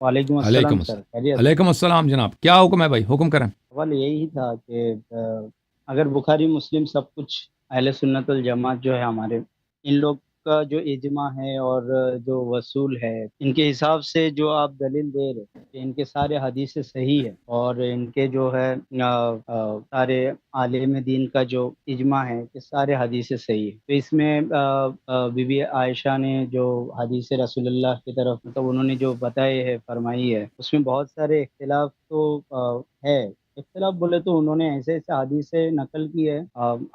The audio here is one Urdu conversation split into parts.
وعلیکم علیکم السلام سر، خیریت؟ علیکم السلام جناب، کیا حکم ہے بھائی؟ حکم کریں. سوال یہی تھا کہ اگر بخاری مسلم سب کچھ اہل سنت الجماعت جو ہے ہمارے، ان لوگ کا جو اجماع ہے اور جو وصول ہے، ان کے حساب سے جو آپ دلیل دے رہے کہ ان کے سارے حدیث صحیح ہے، اور ان کے جو ہے سارے عالم دین کا جو اجماع ہے کہ سارے حدیث صحیح ہے، تو اس میں بی بی عائشہ نے جو حدیث رسول اللہ کی طرف مطلب انہوں نے جو بتائے ہے، فرمائی ہے، اس میں بہت سارے اختلاف تو ہے. اختلاف بولے تو انہوں نے ایسے ایسے حدیث سے نقل کی ہے،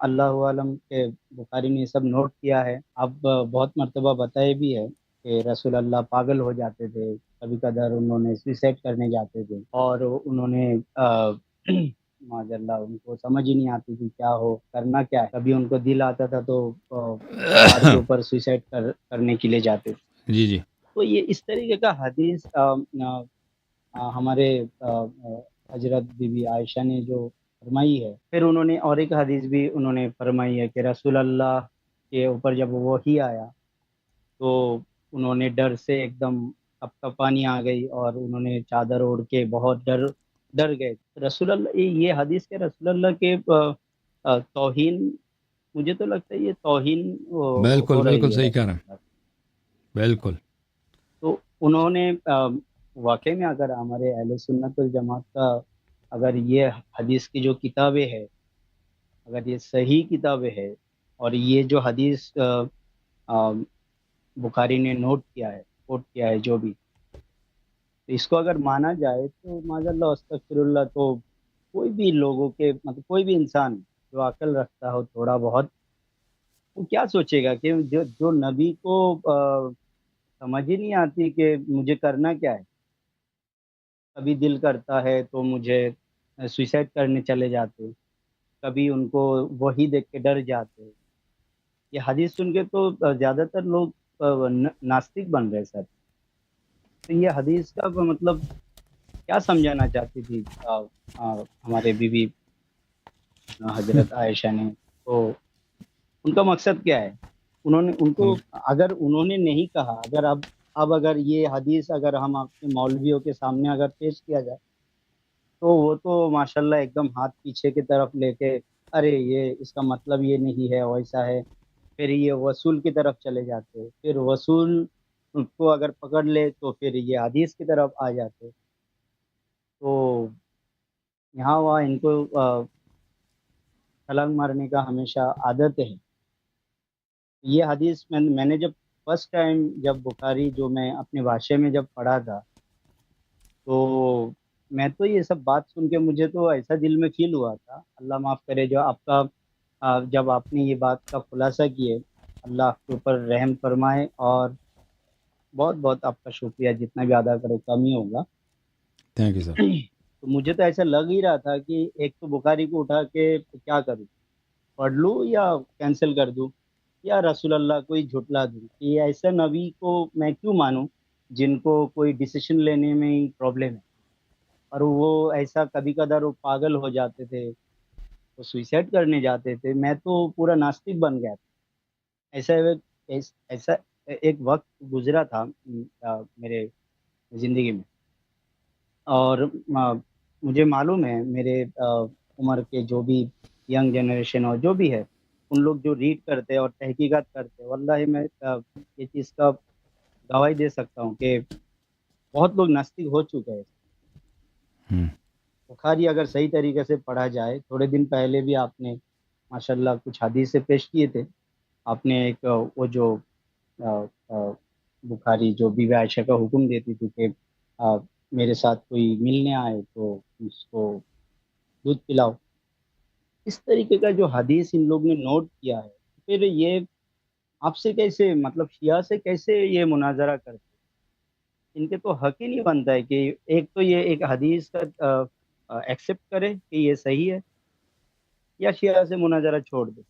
اللہ عالم کے بخاری نے یہ سب نوٹ کیا ہے. اب بہت مرتبہ بتائے بھی ہے کہ رسول اللہ پاگل ہو جاتے تھے، کبھی کبھار انہوں نے سویسائڈ کرنے جاتے تھے، اور انہوں نے معاذ اللہ ان کو سمجھ ہی نہیں آتی تھی کیا ہو کرنا کیا ہے. کبھی ان کو دل آتا تھا تو پہاڑ کے اوپر سویسائڈ کرنے کے لیے جاتے تھے. جی جی. تو یہ اس طریقے کا حدیث ہمارے حضرت بی بی عائشہ نے جو فرمائی ہے. پھر انہوں نے اور ایک حدیث بھی انہوں نے فرمائی ہے کہ رسول اللہ کے اوپر جب وحی آیا تو انہوں نے ڈر سے ایک دم کپکپانی آ گئی، اور انہوں نے چادر اوڑھ کے بہت ڈر گئے. رسول اللہ یہ حدیث کے رسول اللہ کے توہین، مجھے تو لگتا ہے یہ توہین بالکل ہو بالکل رہی ہے صحیح کہہ رسول رہے ہیں. اللہ. بالکل. تو انہوں نے واقعی میں اگر ہمارے اہل سنت الجماعت کا اگر یہ حدیث کی جو کتابیں ہے، اگر یہ صحیح کتابیں ہے، اور یہ جو حدیث آ، بخاری نے نوٹ کیا ہے، کوٹ کیا ہے جو بھی، تو اس کو اگر مانا جائے تو معاذ اللہ استغفر اللہ، تو کوئی بھی لوگوں کے مطلب کوئی بھی انسان جو عقل رکھتا ہو تھوڑا بہت، وہ کیا سوچے گا کہ جو نبی کو سمجھ ہی نہیں آتی کہ مجھے کرنا کیا ہے. کبھی دل کرتا ہے تو مجھے سوئسائڈ کرنے چلے جاتے، کبھی ان کو وہی دیکھ کے ڈر جاتے. یہ حدیث سن کے تو زیادہ تر لوگ ناستک بن رہے سر. تو یہ حدیث کا مطلب کیا سمجھانا چاہتی تھی ہمارے بی بی حضرت عائشہ نے؟ تو ان کا مقصد کیا ہے؟ انہوں نے ان کو، ان اگر انہوں نے نہیں کہا، اگر اب اگر یہ حدیث اگر ہم اپنے مولویوں کے سامنے اگر پیش کیا جائے تو وہ تو ماشاءاللہ ایک دم ہاتھ پیچھے کی طرف لے کے، ارے یہ اس کا مطلب یہ نہیں ہے، ویسا ہے. پھر یہ وصول کی طرف چلے جاتے، پھر وصول کو اگر پکڑ لے تو پھر یہ حدیث کی طرف آ جاتے. تو یہاں وہاں ان کو چھلانگ مارنے کا ہمیشہ عادت ہے. یہ حدیث میں نے جب فرسٹ ٹائم جب بخاری جو میں اپنے بھاشے میں جب پڑھا تھا، تو میں تو یہ سب بات سن کے مجھے تو ایسا دل میں فیل ہوا تھا، اللہ معاف کرے جو آپ کا جب آپ نے یہ بات کا خلاصہ کیے، اللہ آپ کے اوپر رحم فرمائے، اور بہت بہت آپ کا شکریہ، جتنا بھی ادا کرو کم ہی ہوگا. Thank you sir. تو مجھے تو ایسا لگ ہی رہا تھا کہ ایک تو بخاری کو اٹھا کے کیا کروں، پڑھ لوں یا کینسل کر دوں، یا رسول اللہ کو ہی جھٹلا دوں. کہ یہ ایسا نبی کو میں کیوں مانوں جن کو کوئی ڈیسیشن لینے میں ہی پرابلم ہے، اور وہ ایسا کبھی کبھار وہ پاگل ہو جاتے تھے، وہ سوئسائڈ کرنے جاتے تھے. میں تو پورا ناستک بن گیا تھا. ایسا ایک وقت گزرا تھا میرے زندگی میں، اور مجھے معلوم ہے میرے عمر کے جو بھی ینگ جنریشن اور جو بھی ہے، ان لوگ جو ریڈ کرتے اور تحقیقات کرتے، واللہ میں یہ چیز کا گواہی دے سکتا ہوں کہ بہت لوگ ناستک ہو چکے ہیں. بخاری اگر صحیح طریقے سے پڑھا جائے، تھوڑے دن پہلے بھی آپ نے ماشاءاللہ کچھ حدیث سے پیش کیے تھے. آپ نے ایک وہ جو آ، آ، بخاری جو بی بی عائشہ کا حکم دیتی تھی کہ آ، میرے ساتھ کوئی ملنے آئے تو اس کو دودھ پلاؤ، اس طریقے کا جو حدیث ان لوگ نے نوٹ کیا ہے، پھر یہ آپ سے کیسے مطلب شیعہ سے کیسے یہ مناظرہ کرتے؟ ان کے تو حق ہی نہیں بنتا ہے کہ ایک تو یہ ایک حدیث کا ایکسیپٹ کرے کہ یہ صحیح ہے، یا شیعہ سے مناظرہ چھوڑ دے،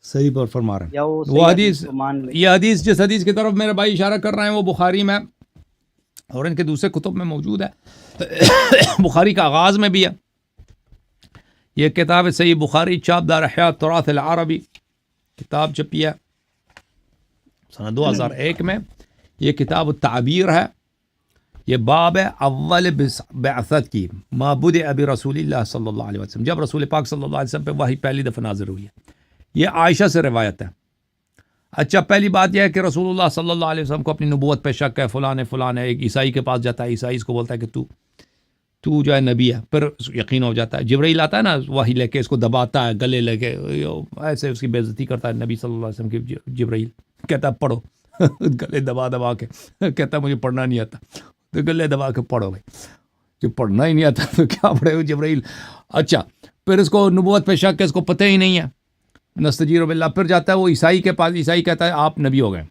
صحیح پر فرما رہے یا وہ ہیں. وہ صحیح حدیث حدیث، کو مان لے. یہ حدیث جس حدیث کی طرف میرے بھائی اشارہ کر رہے ہیں وہ بخاری میں اور ان کے دوسرے کتب میں موجود ہے. بخاری کا آغاز میں بھی ہے. یہ کتاب صحیح بخاری چاپ دار حیات تراث العربی کتاب چھپی ہے سنہ 2001 میں. یہ کتاب التعبیر ہے. یہ باب ہے اول بعثت کی، معبود ابی رسول اللہ صلی اللہ علیہ وسلم، جب رسول پاک صلی اللہ علیہ وسلم پہ وحی پہلی دفعہ نازل ہوئی ہے. یہ عائشہ سے روایت ہے. اچھا، پہلی بات یہ ہے کہ رسول اللہ صلی اللہ علیہ وسلم کو اپنی نبوت پہ شک ہے. فلاں ایک عیسائی کے پاس جاتا ہے، عیسائی اس کو بولتا ہے کہ تو جو ہے نبی ہے، پھر یقین ہو جاتا ہے. جبرائیل آتا ہے نا وحی لے کے، اس کو دباتا ہے گلے لے کے، ایسے اس کی بے عزتی کرتا ہے نبی صلی اللہ علیہ وسلم کی. جبرائیل کہتا ہے پڑھو گلے دبا کے، کہتا ہے مجھے پڑھنا نہیں آتا، تو گلے دبا کے پڑھو بھائی. جو پڑھنا ہی نہیں آتا تو کیا پڑھے ہو جبرائیل. اچھا، پھر اس کو نبوت پہ شک ہے، اس کو پتہ ہی نہیں ہے، نستجیر باللہ. پھر جاتا ہے وہ عیسائی کے پاس، عیسائی کہتا ہے آپ نبی ہو گئے.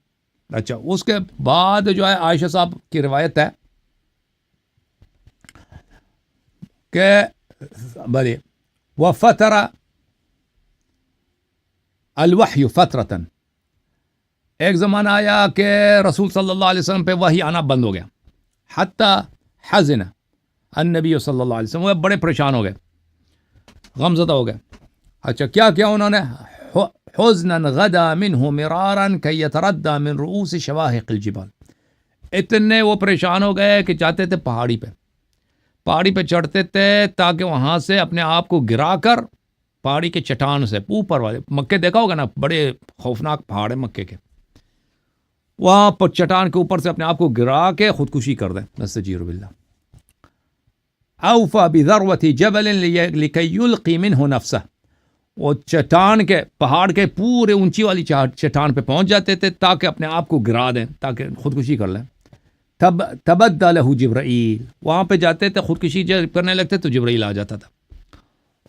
اچھا، اس کے بعد جو ہے عائشہ صاحب کی روایت ہے کہ بھلے وفتر الوحی فترتن، ایک زمانہ آیا کہ رسول صلی اللہ علیہ وسلم پہ وحی آنا بند ہو گیا. حتی حزن النبی صلی اللہ علیہ وسلم، وہ بڑے پریشان ہو گئے، غمزدہ ہو گئے. اچھا، کیا کیا انہوں نے؟ حزنا غدا منہ مرارا کی یتردى من رؤوس شواہق الجبال، اتنے وہ پریشان ہو گئے کہ جاتے تھے پہاڑی پہ چڑھتے تھے تاکہ وہاں سے اپنے آپ کو گرا کر پہاڑی کے چٹان سے اوپر والے، مکے دیکھا ہوگا نا، بڑے خوفناک پہاڑ ہیں مکے کے، وہاں پر چٹان کے اوپر سے اپنے آپ کو گرا کے خودکشی کر دیں. نستجیر باللہ. اوفى بذروة جبل لكي يلقي منه نفسه، وہ چٹان کے، پہاڑ کے پورے اونچی والی چٹان پہ پہنچ جاتے تھے تاکہ اپنے آپ کو گرا دیں، تاکہ خودکشی کر لیں. تب تبدى له جبرائیل، وہاں پہ جاتے تھے خودکشی جب کرنے لگتے تو جبرائیل آ جاتا تھا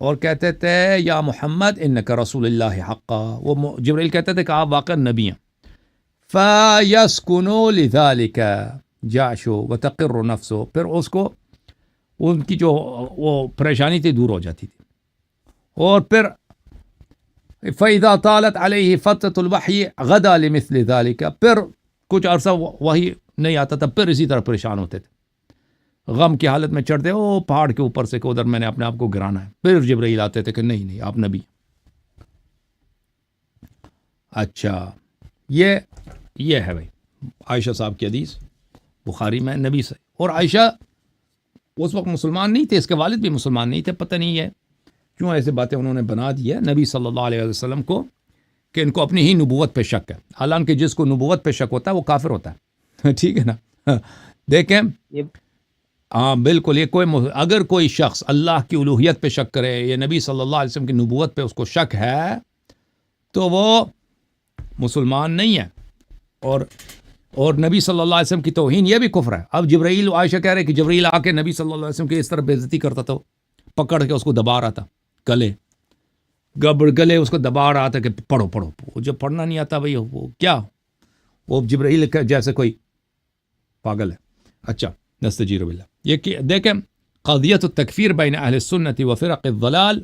اور کہتے تھے یا محمد انک رسول اللہ حقا، وہ جبرائیل کہتے تھے کہ آپ واقع نبی ہیں. فَيَسْكُنُوا لِذَلِكَ جَعْشُ وَتَقِرُّ نَفْسُ، پھر اس کو ان کی جو وہ پریشانی تھی دور ہو جاتی تھی. اور پھر فَإِذَا طَالَتْ عَلَيْهِ فَتْرَةُ الْوَحْيِ غَدَا لِمِثْلِ ذَلِكَ، پھر کچھ عرصہ وہی نہیں آتا تھا، پھر اسی طرح پریشان ہوتے تھے، غم کی حالت میں چڑھتے وہ پہاڑ کے اوپر سے کہ ادھر میں نے اپنے آپ کو گرانا ہے. پھر جبرائیل آتے تھے کہ نہیں آپ نبی. اچھا، یہ ہے بھائی عائشہ صاحب کی حدیث بخاری میں نبی سے. اور عائشہ اس وقت مسلمان نہیں تھے، اس کے والد بھی مسلمان نہیں تھے. پتہ نہیں ہے کیوں ایسے باتیں انہوں نے بنا دی ہے نبی صلی اللہ علیہ وسلم کو کہ ان کو اپنی ہی نبوت پہ شک ہے، حالانکہ جس کو نبوت پہ شک ہوتا ہے وہ کافر ہوتا ہے. ٹھیک ہے نا. دیکھیں، ہاں بالکل، یہ اگر کوئی شخص اللہ کی الوہیت پہ شک کرے یا نبی صلی اللہ علیہ وسلم کی نبوت پہ اس کو شک ہے تو وہ مسلمان نہیں ہے. اور نبی صلی اللہ علیہ وسلم کی توہین یہ بھی کفر ہے. اب جبرائیل، عائشہ کہہ رہے کہ جبرائیل آ کے نبی صلی اللہ علیہ وسلم کی اس طرح بے عزتی کرتا تھا، پکڑ کے اس کو دبا رہا تھا، گلے اس کو دبا رہا تھا کہ پڑھو. جب پڑھنا نہیں آتا بھائی وہ کیا، وہ جبرائیل جیسے کوئی پاگل ہے. اچھا، نستجیر باللہ. یہ دیکھیں قضیت التکفیر بین اہل السنت و فرق الضلال،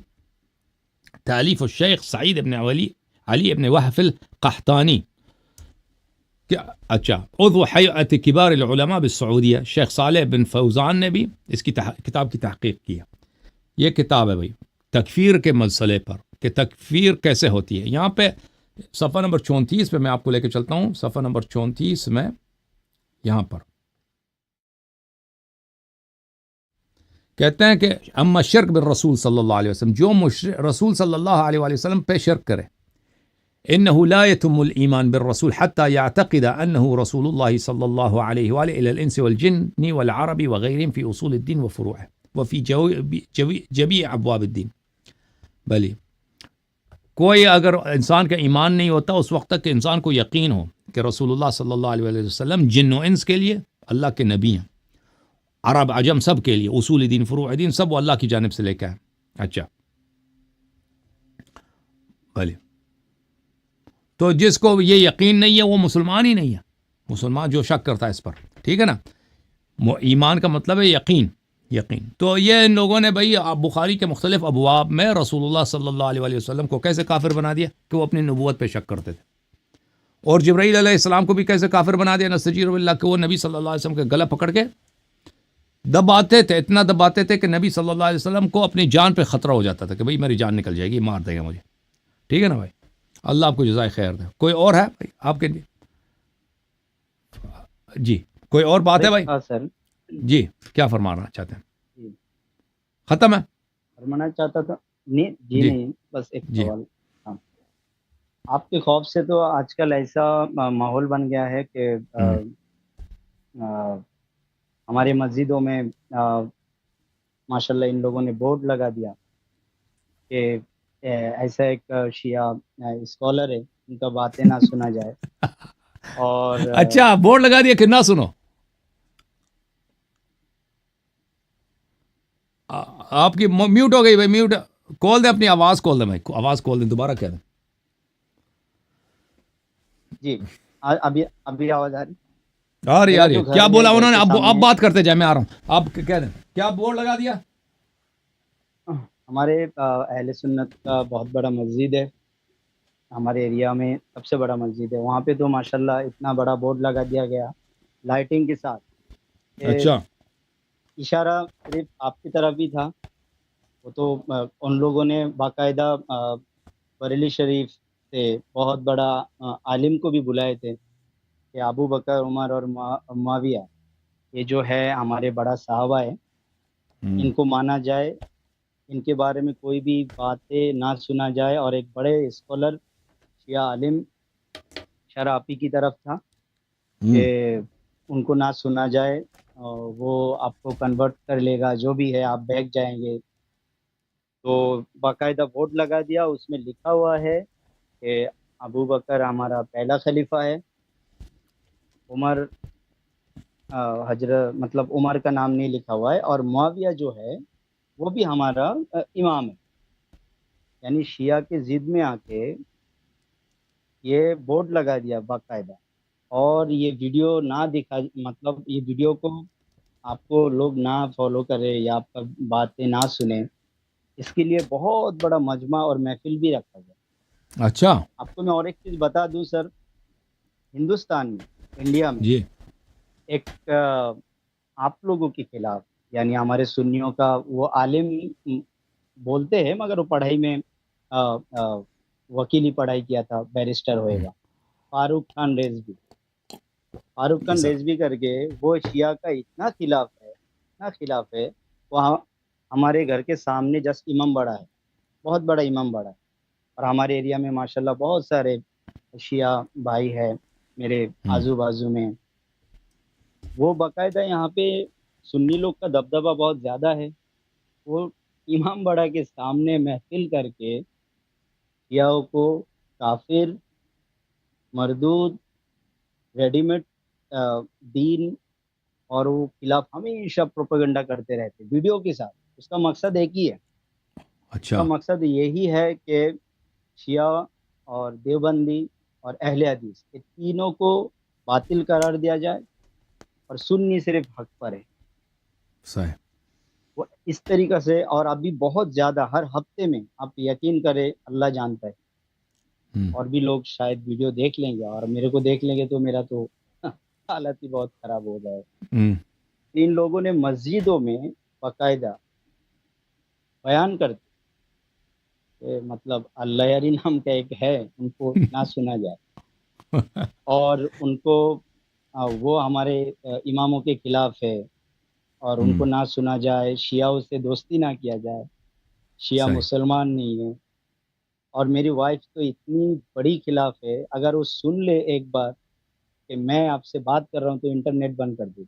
تالیف الشیخ سعید ابن علی ابن وحف القحطانی. اچھا، عضو حیئت کبار العلماء بالسعودیہ، شیخ صالح بن فوزان نے بھی اس کی کتاب کی تحقیق کیا. یہ کتاب ہے بھائی تکفیر کے مسئلے پر کہ تکفیر کیسے ہوتی ہے. یہاں پہ صفحہ نمبر 34 پہ میں آپ کو لے کے چلتا ہوں. صفحہ نمبر 34 میں یہاں پر کہتے ہیں کہ اما شرک بالرسول صلی اللہ علیہ وسلم، جو رسول صلی اللہ علیہ وسلم پہ شرک کرے، انه لا يتم الايمان بالرسول حتى يعتقد انه رسول الله صلی اللہ علیہ وآلہ الى الانس والجن والعرب وغيرهم في اصول الدين وفروعه وفي جميع ابواب الدين. بلی کوئی اگر انسان کا ایمان نہیں ہوتا اس وقت تک کہ انسان کو یقین ہو کہ رسول اللہ صلی اللہ علیہ وسلم جن و انس کے لیے اللہ کے نبی ہیں، عرب عجم سب کے لیے، اصول دین فروع دین سب وہ اللہ کی جانب سے لے کے آئے. اچھا بھلے، تو جس کو یہ یقین نہیں ہے وہ مسلمان ہی نہیں ہے. مسلمان جو شک کرتا ہے اس پر، ٹھیک ہے نا. ایمان کا مطلب ہے یقین. تو یہ ان لوگوں نے بھائی بخاری کے مختلف ابواب میں رسول اللہ صلی اللہ علیہ وسلم کو کیسے کافر بنا دیا کہ وہ اپنی نبوت پہ شک کرتے تھے، اور جبرائیل علیہ السلام کو بھی کیسے کافر بنا دیا نستجیر باللہ کہ وہ نبی صلی اللہ علیہ وسلم کے گلا پکڑ کے دباتے تھے، اتنا دباتے تھے کہ نبی صلی اللہ علیہ وسلم کو اپنی جان پہ خطرہ ہو جاتا تھا کہ بھائی میری جان نکل جائے گی، مار دے گا مجھے. ٹھیک ہے نا بھائی، اللہ آپ کو جزائے خیر دے. کوئی اور ہے بھائی آپ کے لیے؟ جی کوئی اور بات ہے بھائی؟ ہاں سر، جی کیا فرمانا چاہتے ہیں؟ جی ختم ہے؟ فرمانا چاہتا تھا نہیں جی جی نہیں بس ایک جی سوال تھا. آپ کے خوف سے تو آج کل ایسا ماحول بن گیا ہے کہ ہم، آ، ہماری مسجدوں میں ماشاء اللہ ان لوگوں نے بورڈ لگا دیا کہ ایسا ایک شیعہ اسکالر ہے ان کا باتیں نہ سنا جائے. اور اچھا بورڈ لگا دیا کہ نہ سنو. آپ کی میوٹ ہو گئی بھائی، میوٹ کھول دیں، اپنی آواز کھول دیں بھائی، آواز کھول دیں، دوبارہ کہہ دیں. جی ابھی ابھی آواز آ رہی. آ رہی میرا آ رہی جو ہے، کیا گھر ہے بولا گھر انہوں نے؟ کے اب سامنے بات کرتے جائیں، میں آ رہا ہوں، آپ کہہ دیں کیا بورڈ لگا دیا. ہمارے اہل سنت کا بہت بڑا مسجد ہے ہمارے ایریا میں، سب سے بڑا مسجد ہے. وہاں پہ تو ماشاءاللہ اتنا بڑا بورڈ لگا دیا گیا لائٹنگ کے ساتھ کہ اچھا اشارہ صرف آپ کی طرف ہی تھا. وہ تو ان لوگوں نے باقاعدہ بریلی شریف سے بہت بڑا عالم کو بھی بلائے تھے کہ ابو بکر عمر اور معاویہ یہ جو ہے ہمارے بڑا صحابہ ہے، ہم، ان کو مانا جائے، ان کے بارے میں کوئی بھی باتیں نہ سنا جائے. اور ایک بڑے اسکالر شیعہ عالم شرافی کی طرف تھا ہم، کہ ان کو نہ سنا جائے، اور وہ آپ کو کنورٹ کر لے گا، جو بھی ہے آپ بیٹھ جائیں گے. تو باقاعدہ بورڈ لگا دیا، اس میں لکھا ہوا ہے کہ ابو بکر ہمارا پہلا خلیفہ ہے، عمر حضرت مطلب عمر کا نام نہیں لکھا ہوا ہے، اور معاویہ جو ہے وہ بھی ہمارا امام ہے. یعنی شیعہ کے ضد میں آ کے یہ بورڈ لگا دیا باقاعدہ. اور یہ ویڈیو نہ دکھا، مطلب یہ ویڈیو کو آپ کو لوگ نہ فالو کرے یا آپ کا باتیں نہ سنیں، اس کے لیے بہت بڑا مجمع اور محفل بھی رکھا گیا. اچھا آپ کو میں اور ایک چیز بتا دوں سر، ہندوستان میں، انڈیا میں جی ایک آپ لوگوں کے خلاف، یعنی ہمارے سنیوں کا وہ عالم بولتے ہیں مگر وہ پڑھائی میں آ، آ، وکیلی پڑھائی کیا تھا، بیرسٹر ہوئے گا، فاروق خان ریزوی. فاروق جی خان سر ریزوی کر کے وہ شیعہ کا اتنا خلاف ہے، اتنا خلاف ہے. وہ ہمارے گھر کے سامنے جس امام بڑا ہے، بہت بڑا امام بڑا ہے. اور ہمارے ایریا میں ماشاءاللہ بہت سارے شیعہ بھائی ہیں میرے ہم، آزو بازو میں. وہ باقاعدہ یہاں پہ سنی لوگ کا دبدبہ بہت زیادہ ہے. وہ امام بڑا کے سامنے محفل کر کے شیعوں کو کافر، مردود، ریڈی میڈ دین اور وہ خلاف ہمیشہ پروپیگنڈا کرتے رہتے ویڈیو کے ساتھ. اس کا مقصد ایک ہی ہے، اس کا اچھا مقصد یہی ہے کہ شیعہ اور دیوبندی اور اہل حدیث یہ تینوں کو باطل قرار دیا جائے اور سنی صرف حق پر ہے. صحیح. وہ اس طریقے سے، اور ابھی بہت زیادہ ہر ہفتے میں آپ یقین کریں اللہ جانتا ہے، ہم، اور بھی لوگ شاید ویڈیو دیکھ لیں گے اور میرے کو دیکھ لیں گے تو میرا تو حالت ہی بہت خراب ہو جائے. ہم، ان لوگوں نے مسجدوں میں باقاعدہ بیان کرتے کہ مطلب اللہ یاری نام کا ایک ہے، ان کو نہ سنا جائے، اور ان کو وہ ہمارے اماموں کے خلاف ہے اور ان ہم، کو نہ سنا جائے، شیعہ سے دوستی نہ کیا جائے، شیعہ صحیح. مسلمان نہیں ہے. اور میری وائف تو اتنی بڑی خلاف ہے، اگر وہ سن لے ایک بار کہ میں آپ سے بات کر رہا ہوں تو انٹرنیٹ بند کر دے.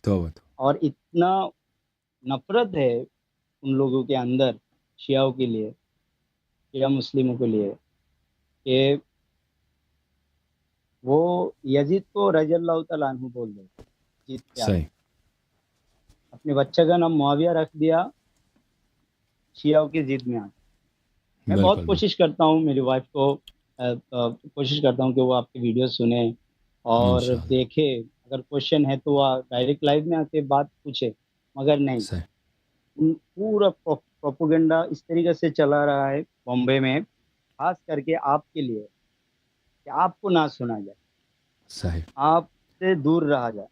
توبہ تو. اور اتنا نفرت ہے ان لوگوں کے اندر شیعوں کے لیے، شیعہ مسلموں کے لیے، کہ وہ یزید کو رضی اللہ تعالیٰ عنہ بول دے جیت کے آگے. صحیح. اپنے بچہ کا نام معاویہ رکھ دیا شیعوں کی ضد میں آ کے. میں بہت بالکل بالکل. کوشش کرتا ہوں میری وائف کو کوشش کرتا ہوں کہ وہ آپ کی ویڈیو سنیں اور انشاءاللہ. دیکھے. اگر کوشچن ہے تو وہ ڈائریکٹ لائیو میں آ کے بات پوچھے، مگر نہیں، صحیح. پورا پروپوگنڈا اس طریقے سے چلا رہا ہے بامبے میں، خاص کر کے آپ کے لیے، کہ آپ کو نہ سنا جائے، صحیح. آپ سے دور رہا جائے.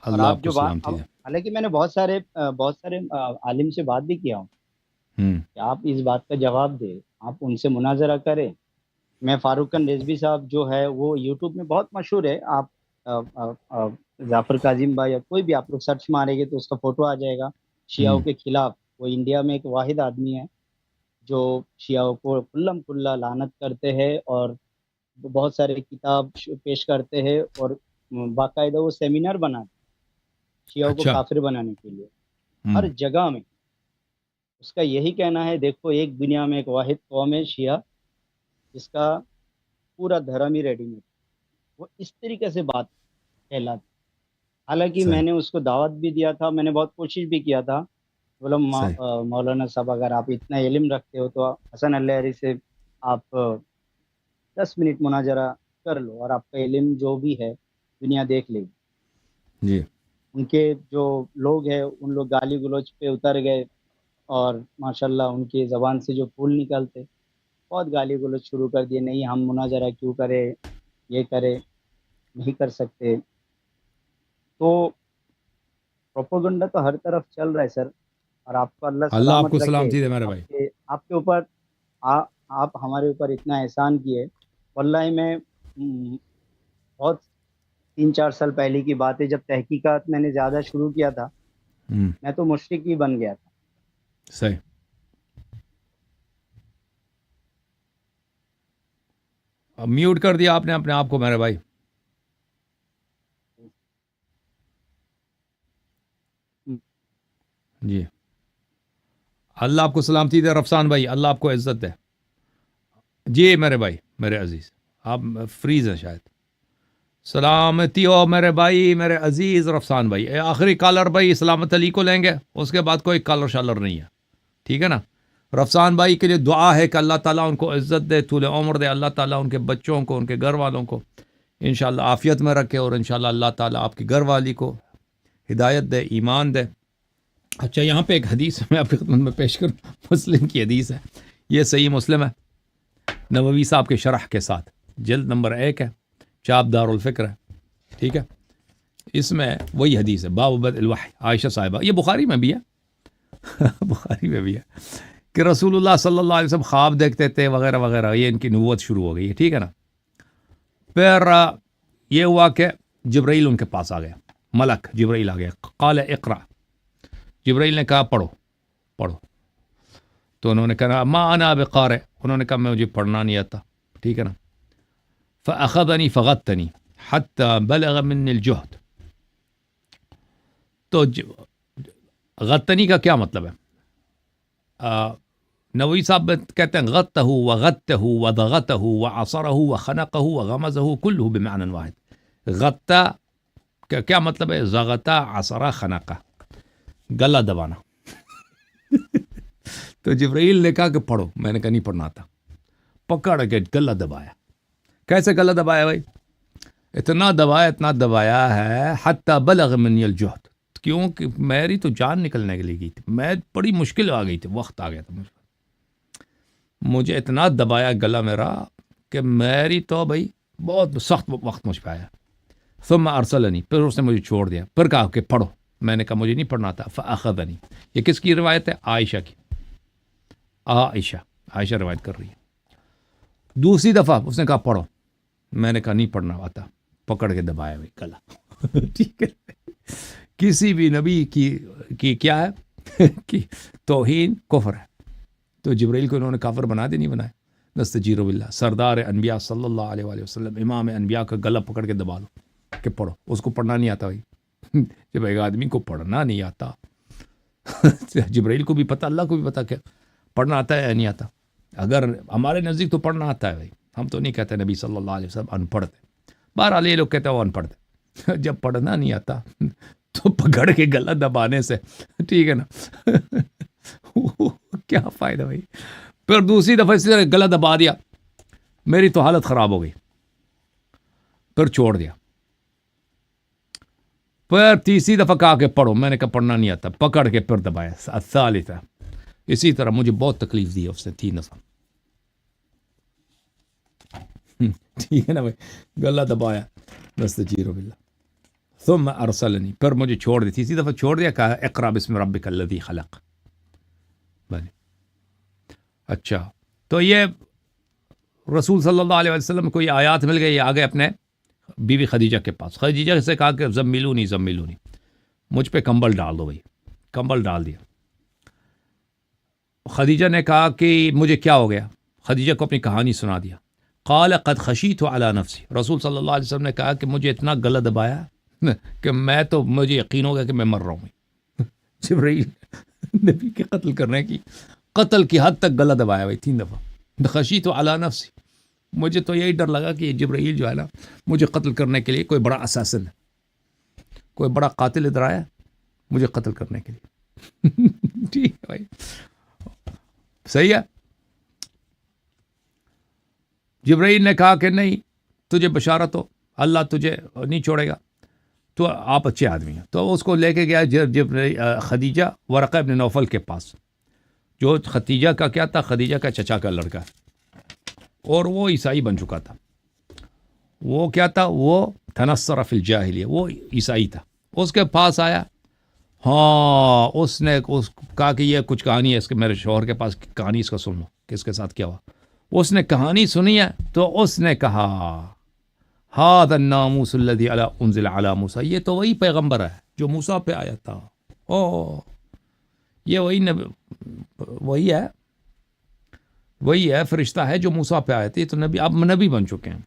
اور اللہ آپ آپ کو جو بات، سلامتی دے. حالانکہ میں نے بہت سارے عالم سے بات بھی کیا ہوں ہم، کہ آپ اس بات کا جواب دیں، آپ ان سے مناظرہ کریں. میں فاروق خان رضوی صاحب جو ہے وہ یوٹیوب میں بہت مشہور ہے، آپ ظافر کاظم بھائی یا کوئی بھی آپ لوگ سرچ ماریں گے تو اس کا فوٹو آ جائے گا شیعوں کے خلاف. وہ انڈیا میں ایک واحد آدمی ہے جو شیعوں کو کلم کلا لعنت کرتے ہیں، اور بہت سارے کتاب پیش کرتے ہیں، اور باقاعدہ وہ سیمینار بناتے ہیں شیعوں کو اچھا. کافر بنانے کے لیے ہوں. ہر جگہ میں. اس کا یہی کہنا ہے، دیکھو ایک دنیا میں ایک واحد قوم ہے شیعہ، جس کا پورا دھرم ہی ریڈی میڈ. وہ اس طریقے سے بات کہلاتی. حالانکہ میں صحیح. نے اس کو دعوت بھی دیا تھا، میں نے بہت کوشش بھی کیا تھا. بولا صحیح. مولانا صاحب اگر آپ اتنا علم رکھتے ہو تو حسن اللہ عری سے آپ 10 منٹ مناظرہ کر لو، اور آپ کا علم جو بھی ہے دنیا دیکھ لے گی. جی. ان کے جو لوگ ہیں ان لوگ گالی گلوچ پہ اتر گئے، اور ماشاءاللہ ان کی زبان سے جو پھول نکلتے بہت گالی گلوچ شروع کر دیے. نہیں ہم مناظرہ کیوں کرے، یہ کرے، نہیں کر سکتے. تو پروپوگنڈا تو ہر طرف چل رہا ہے سر. اور آپ کو اللہ اللہ آپ سلامت کو رکھے. سلامتی دے میرے آپ بھائی. کے آپ کے اوپر آ, آپ ہمارے اوپر اتنا احسان کیے. واللہ میں بہت 3-4 سال پہلے کی بات ہے، جب تحقیقات میں نے زیادہ شروع کیا تھا ہوں. میں تو مشرک ہی بن گیا تھا. صحیح. اب میوٹ کر دیا آپ نے اپنے آپ کو میرے بھائی. جی. اللہ آپ کو سلامتی دے رفسان بھائی، اللہ آپ کو عزت دے. جی میرے بھائی، میرے عزیز، آپ فریز ہیں شاید. سلامتی ہو میرے بھائی، میرے عزیز رفسان بھائی. آخری کالر بھائی سلامت علی کو لیں گے، اس کے بعد کوئی کالر شالر نہیں ہے. ٹھیک ہے نا. رفسان بھائی کے لیے دعا ہے کہ اللہ تعالیٰ ان کو عزت دے، طول عمر دے. اللہ تعالیٰ ان کے بچوں کو، ان کے گھر والوں کو انشاءاللہ عافیت میں رکھے، اور انشاءاللہ اللہ تعالیٰ آپ کی گھر والی کو ہدایت دے، ایمان دے. اچھا، یہاں پہ ایک حدیث میں آپ کی خدمت میں پیش کروں. مسلم کی حدیث ہے، یہ صحیح مسلم ہے، نووی صاحب کے شرح کے ساتھ، جلد نمبر 1 ہے، چاپ دار الفکر ہے. ٹھیک ہے. اس میں وہی حدیث ہے، باب بدء الوحی، عائشہ صاحبہ. یہ بخاری میں بھی ہے بخاری میں بھی ہے کہ رسول اللہ صلی اللہ علیہ وسلم خواب دیکھتے تھے وغیرہ وغیرہ. یہ ان کی نبوت شروع ہو گئی ہے. ٹھیک ہے نا. پھر یہ ہوا کہ جبرائیل ان کے پاس آ گیا، ملک جبرائیل آ گیا. قال اقرا، جبرائیل نے کہا پڑھو پڑھو. تو انہوں نے کہا ما انا بقارئ، انہوں نے کہا میں مجھے پڑھنا نہیں آتا. ٹھیک ہے نا. فاخذنی فغتنی حتی بلغ منی الجہد. تو غتنی کا کیا مطلب ہے؟ نووی صاحب کہتے ہیں غتہ وغتہ وضغتہ وعصرہ وخنقہ وغمزہ کلہ بمعنى واحد. غتہ کا کیا مطلب ہے؟ زغتہ، عصرہ، خنقہ، گلا دبانا. تو جبرائیل نے کہا کہ پڑھو. میں نے کہا نہیں پڑھنا آتا. پکڑ کے گلا دبایا. کیسے گلا دبایا بھائی؟ اتنا دبایا ہے حتی بلغ منی الجہد، کیونکہ میری تو جان نکلنے کے لیے گئی تھی، میں بڑی مشکل آ گئی تھی، وقت آ گیا تھا مجھے اتنا دبایا گلا میرا کہ میری تو بھائی بہت سخت وقت مجھ پہ آیا. ثم ارسلنی، پھر اس نے مجھے چھوڑ دیا. پھر کہا کہ پڑھو. میں نے کہا مجھے نہیں پڑھنا تھا. فاخذنی، یہ کس کی روایت ہے؟ عائشہ کی. عائشہ روایت کر رہی ہے. دوسری دفعہ اس نے کہا پڑھو. میں نے کہا نہیں پڑھنا آتا. پکڑ کے دبایا بھائی گلا. ٹھیک ہے. کسی بھی نبی کی کیا ہے کہ توہین کفر ہے. تو جبرائیل کو انہوں نے کافر بنا دے، نہیں بنایا. نستجیر باللہ، سردار انبیاء صلی اللہ علیہ وآلہ وسلم، امام انبیاء کا گلا پکڑ کے دبا لو کہ پڑھو. اس کو پڑھنا نہیں آتا بھائی. جب ایک آدمی کو پڑھنا نہیں آتا جبرائیل کو بھی پتا، اللہ کو بھی پتا کہ پڑھنا آتا ہے یا نہیں آتا. اگر ہمارے نزدیک تو پڑھنا آتا ہے بھائی، ہم تو نہیں کہتے نبی صلی اللہ علیہ وسلم ان پڑھ تھے. بہرحال یہ لوگ کہتے ہیں وہ ان پڑھ تھے. جب پڑھنا نہیں آتا تو پکڑ کے گلا دبانے سے ٹھیک ہے نا کیا فائدہ بھائی. پھر دوسری دفعہ اسی طرح گلا دبا دیا، میری تو حالت خراب ہو گئی. پھر چھوڑ دیا. پھر تیسری دفعہ کہا کہ پڑھو. میں نے کہا پڑھنا نہیں آتا. پکڑ کے پھر دبایا. الثالثہ. اسی طرح مجھے بہت تکلیف دی اس نے 3 دفعہ. ٹھیک ہے نا بھائی. گلا دبایا. نستجیر باللہ. ثم ارسلنی، پھر مجھے چھوڑ دی. تیسری دفعہ چھوڑ دیا. کہا اقرا بسم ربک الذی خلق. بھائی اچھا، تو یہ رسول صلی اللہ علیہ وسلم کو یہ آیات مل گئی، آگے اپنے بیوی خدیجہ کے پاس. خدیجہ سے کہا کہ زملونی زملونی, مجھ پہ کمبل ڈال دو. بھائی کمبل ڈال دیا. خدیجہ نے کہا کہ مجھے کیا ہو گیا؟ خدیجہ کو اپنی کہانی سنا دیا. قال قد خشیت علی نفسی, رسول صلی اللہ علیہ وسلم نے کہا کہ مجھے اتنا گلا دبایا کہ مجھے یقین ہو گیا کہ میں مر رہا ہوں. جبرائیل نبی کے قتل کی حد تک گلا دبایا بھائی 3 دفعہ. خشیت علی نفسی, مجھے تو یہی ڈر لگا کہ یہ جبرائیل جو ہے نا مجھے قتل کرنے کے لیے کوئی بڑا اساسن ہے, کوئی بڑا قاتل ادھر آیا مجھے قتل کرنے کے لیے. ٹھیک ہے بھائی, صحیح ہے. جبرائیل نے کہا کہ نہیں, تجھے بشارت ہو, اللہ تجھے نہیں چھوڑے گا, تو آپ اچھے آدمی ہیں. تو اس کو لے کے گیا خدیجہ ورقہ ابن نوفل کے پاس, جو خدیجہ کا کیا تھا, خدیجہ کا چچا کا لڑکا, اور وہ عیسائی بن چکا تھا. وہ کیا تھا, وہ تنصر فی الجاہلیہ, وہ عیسائی تھا. اس کے پاس آیا, ہاں اس نے کہا کہ یہ کچھ کہانی ہے اس کے, میرے شوہر کے پاس کہانی اس کا سن لو کہ اس کے ساتھ کیا ہوا. اس نے کہانی سنی ہے تو اس نے کہا ھذا الناموس الذی انزل علی موسیٰ, یہ تو وہی پیغمبر ہے جو موسیٰ پہ آیا تھا. او یہ وہی ہے فرشتہ ہے جو موسیٰ پہ آئے تھے. تو نبی, اب نبی بن چکے ہیں.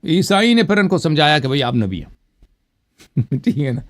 عیسائی نے پھر ان کو سمجھایا کہ بھئی آپ نبی ہیں. ٹھیک ہے نا,